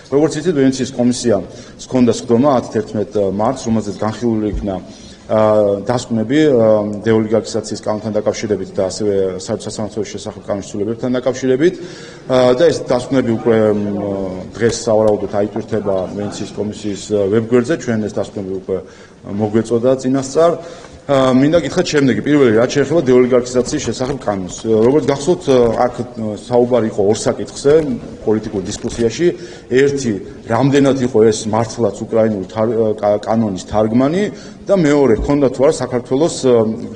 როგორც იცით, ვენეციის კომისიამ ჰქონდა სხდომა 10-11 მარტს, რომელზეც განხილული იქნა დასკვნები დეოლიგარქიზაციის კანონთან დაკავშირებით და ასევე საერთო სასამართლოს შესახებ კანონის ცვლილებებთან დაკავშირებით და ეს დასკვნები უკვე დღეს სავარაუდოდ აიტვირთება ვენეციის კომისიის ვებგვერდზე. ჩვენ ეს დასკვნები უკვე მოგვეწოდა წინასწარ. მინდა გითხრათ შემდეგი, პირველი რაც შეეხება დეოლიგარქიზაციის შესახებ კანონს. როგორც გახსოვთ, აქ საუბარი იყო ორ საკითხზე პოლიტიკურ დისკუსიაში. ერთი, რამდენად იყო ეს მართლაც უკრაინული კანონის თარგმანი და მეორე, ჰქონდა თუ არა საქართველოს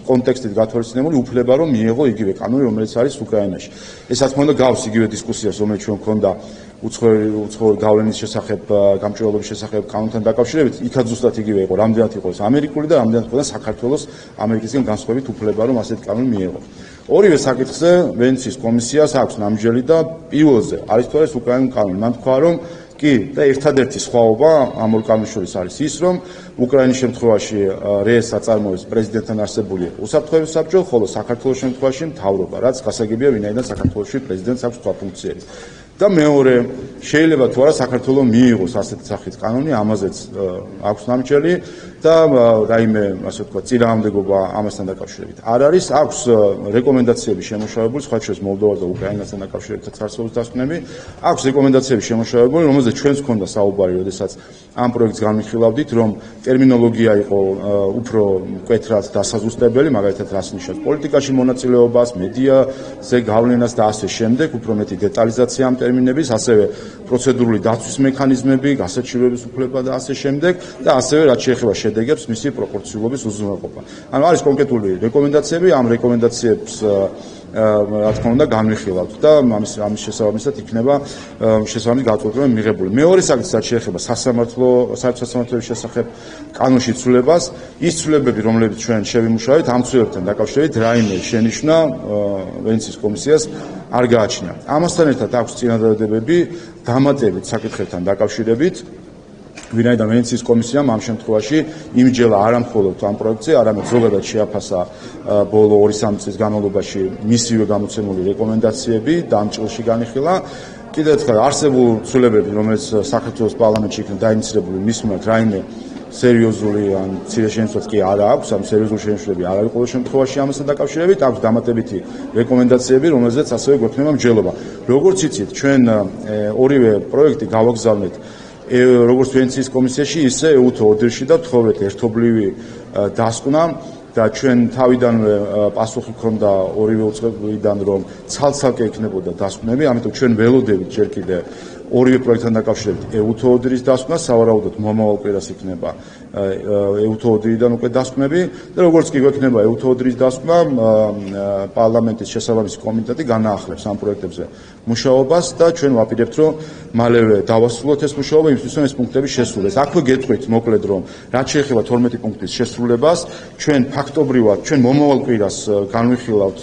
კონტექსტით გათვალისწინებული უფლება, რომ მიეღო იგივე კანონი, რომელიც არის უკრაინაში. ესაც მოხდა გავს იგივე დისკუსიას, რომელიც ჩვენ ჰქონდა უცხოური გავლენის შესახებ, გამჭვირვალობის შესახებ კანონთან დაკავშირებით. იქაც ზუსტად იგივე იყო, რამდენად იყო ეს ამერიკული და რამდენად ჰქონდა საქართველოს ამერიკისგან განსხვავებით უფლება, რომ ასეთი კანონი მიეღო. ორივე საკითხზე ვენეციის კომისიას აქვს ნამჯერი და პირველზე არის თუ არა ეს უკრაინული კანონი. მან თქვა, რომ კი და ერთადერთი სხვაობა ამ ორ კანონის შორის არის ის, რომ უკრაინის შემთხვევაში რეეს აწარმოებს პრეზიდენტთან არსებული უსაფრთხოების საბჭო, ხოლო საქართველოს შემთხვევაში მთავრობა, რაც გასაგებია, ვინაიდან საქართველოში პრეზიდენტს აქვს სხვა ფუნქციები. და მეორე, შეიძლება თუ არა საქართველოს მიიღოს ასეთი სახის კანონი, ამაზეც აქვს ნამჯერი და რაიმე, ასე ვთქვათ, წინააღმდეგობა ამასთან დაკავშირებით არ არის. აქვს რეკომენდაციები შემუშავებული, სხვა შორის მოლდოვას და უკრაინასთან დაკავშირებითაც არსებობს დასკვნები. აქვს რეკომენდაციები შემუშავებული, რომელზეც ჩვენს ჰქონდა საუბარი, როდესაც ამ პროექტს განვიხილავდით, რომ ტერმინოლოგია იყო უფრო მკვეთრად დასაზუსტებელი, მაგალითად რას ნიშნავს პოლიტიკაში მონაწილეობას, მედიაზე გავლენას და ასე შემდეგ, უფრო მეტი დეტალიზაცია ამ ტერმინების, ასევე პროცედურული დაცვის მექანიზმები, გასაჩივრების უფლება და ასე შემდეგ და ასევე რაც შეეხება შედეგებს, მისი პროპორციულობის უზრუნველყოფა. ანუ არის კონკრეტული რეკომენდაციები, ამ რეკომენდაციებს რა თქმა უნდა განვიხილავთ და ამის შესაბამისად იქნება შესაბამისი გაწყვეტილება მიღებული. მეორე საკითხი რაც შეეხება საერთო სასამართლოების შესახებ კანონში ცვლილებას, ის ცვლილებები, რომლებიც ჩვენ შევიმუშავეთ, ამ ცვლილებებთან დაკავშირებით რაიმე შენიშვნა ვენეციის კომისიას არ გააჩნია. ამასთან ერთად აქვს წინადადებები დამატებით საკითხებთან დაკავშირებით, ვინაიდან ვენეციის კომისიამ ამ შემთხვევაში იმჯერა არა მხოლოდ ამ პროექტზე, არამედ ზოგადად შეაფასა ბოლო 2-3 წლის განმავლობაში მისივე გამოცემული რეკომენდაციები და ამ ჭრილში განიხილა. კიდევ ერთხელ არსებულ ცვლილებები, რომელიც საქართველოს პარლამენტში იქნა დაინიცირებული, მის მიმართ რაიმე სერიოზული ან მცირე შენიშვნაც კი არა აქვს, ამ სერიოზული შენიშვნები არ არის ყოველ შემთხვევაში ამასთან დაკავშირებით, აქვს დამატებითი რეკომენდაციები, რომელზეც ასევე გვექნება მსჯელობა. როგორც იცით, ჩვენ ორივე პროექტი გავაგზავნეთ როგორც ვენეციის კომისიაში, ისე EUTO ODIHR-ში და ვთხოვეთ ერთობლივი დასკვნა და ჩვენ თავიდანვე პასუხი ჰქონდა ორივე უწყებიდან, რომ ცალ-ცალკე იქნებოდა დასკვნები, ამიტომ ჩვენ ველოდებით ჯერ კიდე ორივე პროექტთან დაკავშირებით EUTO ODIHR-ის დასკვნა, სავარაუდოდ მომავალ კვირას იქნება EUTO ODIHR-დან უკვე დასკვნები და როგორც კი გვექნება EUTO ODIHR-ის დასკვნა, პარლამენტის შესაბამისი კომიტეტი განაახლებს ამ პროექტებზე მუშაობას და ჩვენ ვაპირებთ, რომ მალევე დავასრულოთ ეს მუშაობა, იმისთვის რომ ეს პუნქტები შესრულდეს. აქვე გეტყვით მოკლედ, რომ რაც შეეხება 12 პუნქტის შესრულებას, ჩვენ ფაქტობრივად, ჩვენ მომავალ კვირას განვიხილავთ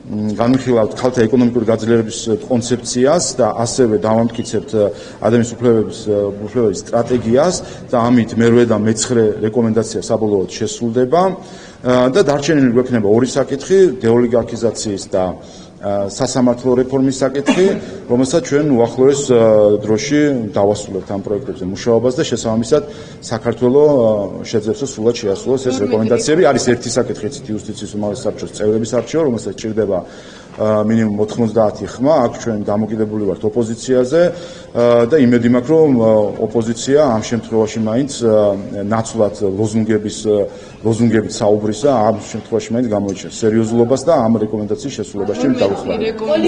ქალთა ეკონომიკური გაძლიერების კონცეფციას და ასევე დავამტკიცებთ ადამიანის უფლებების სტრატეგიას და ამით მერვე და მეცხრე რეკომენდაცია საბოლოოდ შესრულდება და დარჩენილი გვექნება ორი საკითხი, დეოლიგარქიზაციის და სასამართლო რეფორმის საკითხი, რომელსაც ჩვენ უახლოეს დროში დავასრულებთ ამ პროექტებზე მუშაობას და შესაბამისად საქართველოს შეძლებს სულად შეასრულოს ეს რეკომენდაციები. არის ერთი საკითხი, იუსტიციის უმაღლეს საბჭოს წევრების არჩევა, რომელსაც ჭირდება მინიმუმ 90 ხმა. აქ ჩვენ დამოკიდებული ვართ ოპოზიციაზე და იმედი მაქვს, რომ ოპოზიცია ამ შემთხვევაში მაინც ნაცვლად ლოზუნგებით საუბრისა, ამ შემთხვევაში მაინც გამოიჩენს სერიოზულობას და ამ რეკომენდაციის შესრულებაში დავუხმარებთ.